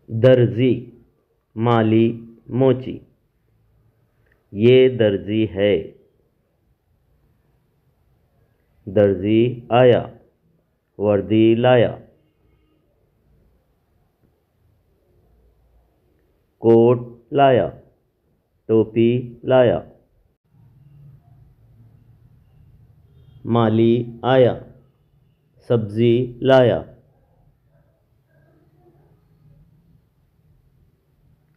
दर्जी, माली, मोची। ये दर्जी है। दर्जी आया, वर्दी लाया। कोट लाया, टोपी लाया। माली आया, सब्जी लाया।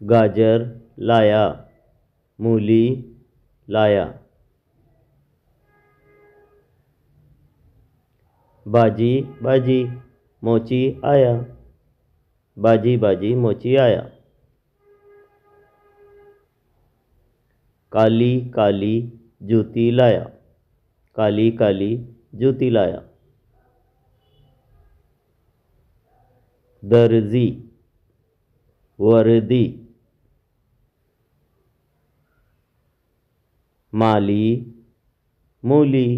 गाजर लाया, मूली लाया। बाजी बाजी, मोची आया। बाजी बाजी, मोची आया। काली काली, जूती लाया। काली काली, जूती लाया। दर्जी, वर्दी। माली, मूली,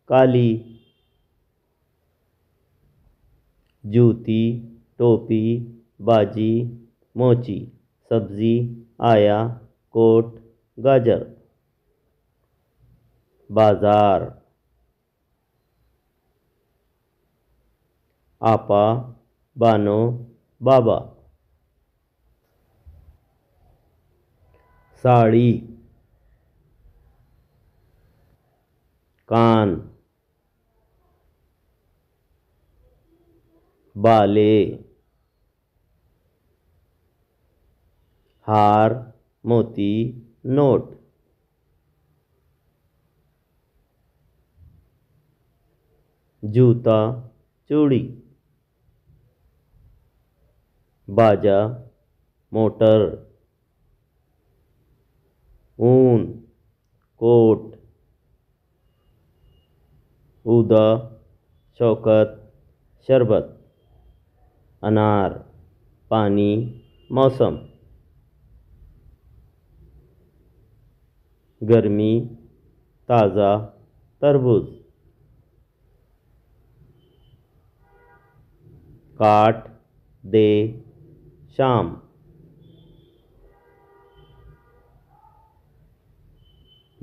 काली। जूती, टोपी, बाजी, मोची। सब्जी आया, कोट, गाजर। बाजार, आपा, बानो, बाबा। साड़ी, कान। बाले, हार, मोती, नोट। जूता, चूड़ी। बाजा, मोटर। ऊन, कोट। ऊदा, शौकत, शरबत। अनार, पानी, मौसम। गर्मी, ताज़ा, तरबूज। काट, दे, शाम।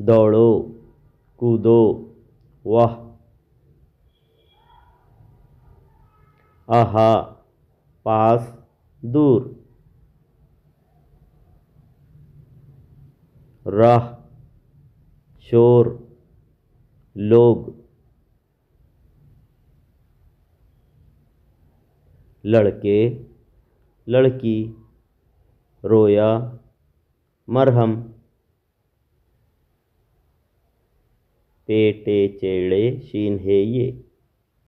दौड़ो, कूदो, वाह। आहा, पास, दूर। राह, शोर, लोग। लड़के, लड़की। रोया, मरहम। पेटे चेड़े शीन है ये।